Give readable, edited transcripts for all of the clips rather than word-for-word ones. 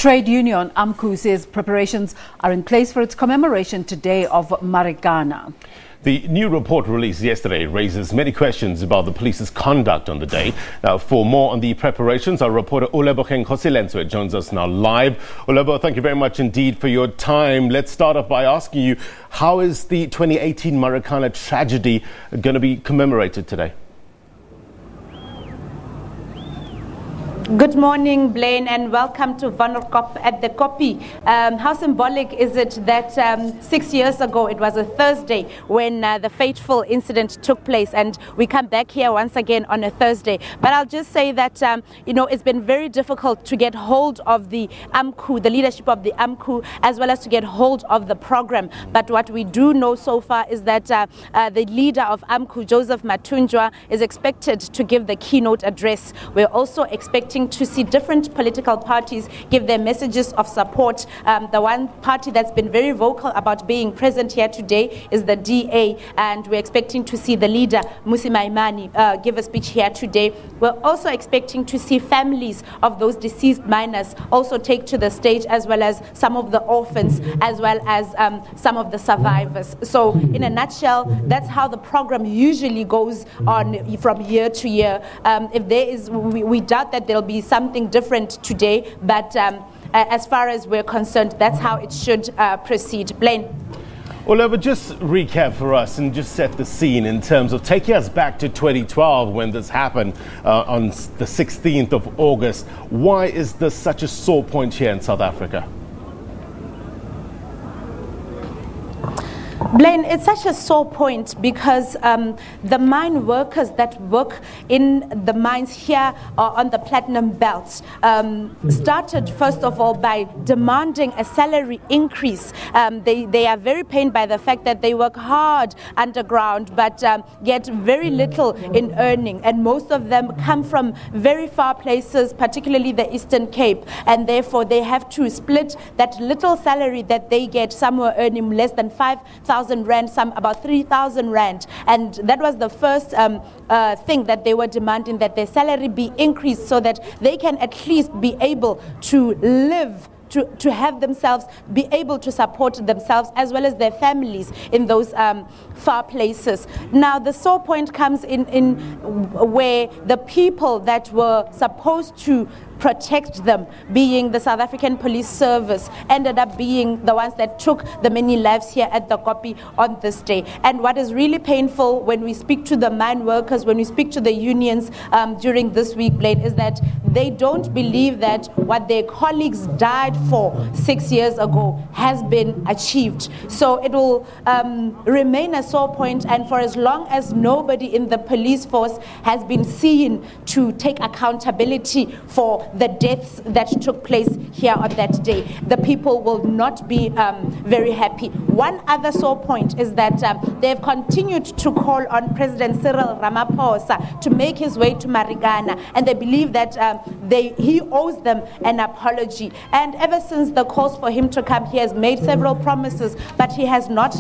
Trade union AMCU says preparations are in place for its commemoration today of Marikana. The new report released yesterday raises many questions about the police's conduct on the day. Now, for more on the preparations, our reporter Olebogeng Kgosilentswe joins us now live. Olebo, thank you very much indeed for your time. Let's start off by asking you, how is the 2018 Marikana tragedy going to be commemorated today? Good morning, Blaine, and welcome to Vanderkop at the Copy. How symbolic is it that 6 years ago, it was a Thursday when the fateful incident took place, and we come back here once again on a Thursday. But I'll just say that, it's been very difficult to get hold of the AMCU, the leadership of the AMCU, as well as to get hold of the program. But what we do know so far is that the leader of AMCU, Joseph Matunjwa, is expected to give the keynote address. We're also expecting to see different political parties give their messages of support. The one party that's been very vocal about being present here today is the DA, and we're expecting to see the leader, Mmusi Maimane, give a speech here today. We're also expecting to see families of those deceased miners also take to the stage, as well as some of the orphans, as well as some of the survivors. So in a nutshell, that's how the program usually goes on from year to year. If there is, we doubt that there'll be something different today, but as far as we're concerned, that's how it should proceed. Blaine. Olebo, just recap for us and just set the scene in terms of taking us back to 2012 when this happened on the 16th of August. Why is this such a sore point here in South Africa? Blaine, it's such a sore point because the mine workers that work in the mines here on the Platinum Belt started, first of all, by demanding a salary increase. They are very pained by the fact that they work hard underground but get very little in earning, and most of them come from very far places, particularly the Eastern Cape, and therefore they have to split that little salary that they get. Some were earning less than 5,000 rand, some about 3,000 rand, and that was the first thing that they were demanding, that their salary be increased so that they can at least be able to live, to have themselves, be able to support themselves as well as their families in those far places. Now the sore point comes in where the people that were supposed to protect them, being the South African Police Service, ended up being the ones that took the many lives here at the Copy on this day. And what is really painful when we speak to the mine workers, when we speak to the unions during this week, Blaine, is that they don't believe that what their colleagues died for 6 years ago has been achieved. So it will remain a sore point, and for as long as nobody in the police force has been seen to take accountability for the deaths that took place here on that day, the people will not be very happy. One other sore point is that they've continued to call on President Cyril Ramaphosa to make his way to Marikana, and they believe that he owes them an apology. And ever since the calls for him to come, he has made several promises, but he has not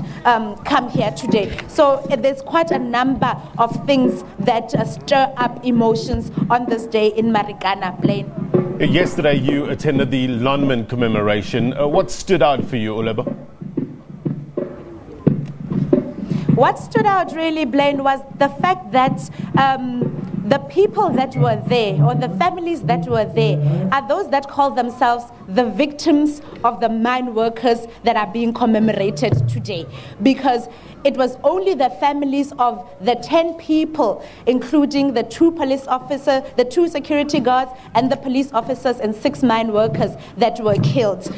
come here today. So there's quite a number of things that stir up emotions on this day in Marikana, Blaine. Yesterday you attended the Lonmin commemoration. What stood out for you, Olebo? What stood out really, Blaine, was the fact that the people that were there, or the families that were there, are those that call themselves the victims of the mine workers that are being commemorated today. Because it was only the families of the 10 people, including the 2 police officers, the 2 security guards, and the police officers and 6 mine workers that were killed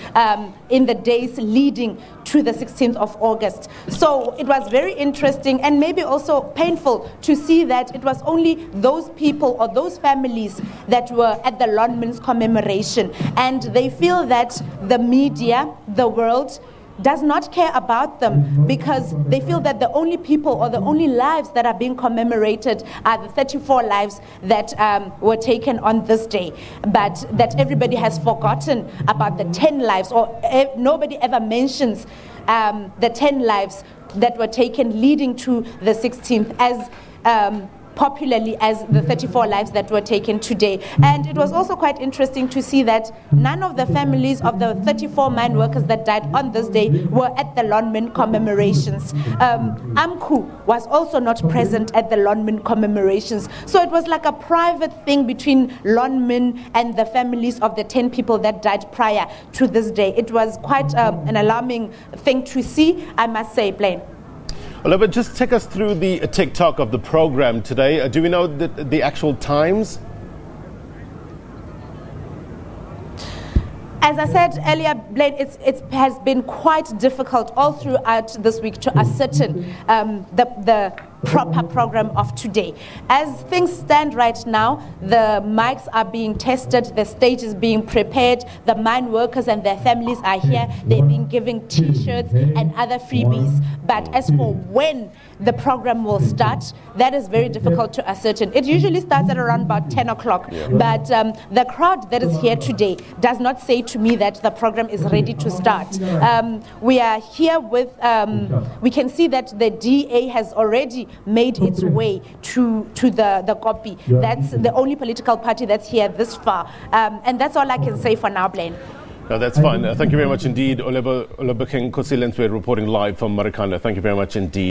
in the days leading to the 16th of August. So it was very interesting and maybe also painful to see that it was only those people or those families that were at the Lonmin's commemoration, and they feel that the media, the world, does not care about them because they feel that the only people or the only lives that are being commemorated are the 34 lives that were taken on this day, but that everybody has forgotten about the 10 lives, or nobody ever mentions the 10 lives that were taken leading to the 16th, as popularly as the 34 lives that were taken today. And it was also quite interesting to see that none of the families of the 34 mine workers that died on this day were at the Lonmin commemorations. AMCU was also not present at the Lonmin commemorations. So it was like a private thing between Lonmin and the families of the 10 people that died prior to this day. It was quite an alarming thing to see, I must say, Blaine. Well, but just take us through the TikTok of the program today. Do we know the actual times? As I said earlier, Blaine, it has been quite difficult all throughout this week to ascertain the proper program of today. As things stand right now, the mics are being tested, the stage is being prepared, the mine workers and their families are here, they've been giving t-shirts and other freebies. But as for when the program will start, that is very difficult to ascertain. It usually starts at around about 10 o'clock, but the crowd that is here today does not say to me that the program is ready to start. We are here with, we can see that the DA has already made its way to the copy. That's the only political party that's here this far. And that's all I can say for now, Blaine. No, that's fine. Thank you very much indeed. Olebogeng Kgosilentswe reporting live from Marikana. Thank you very much indeed.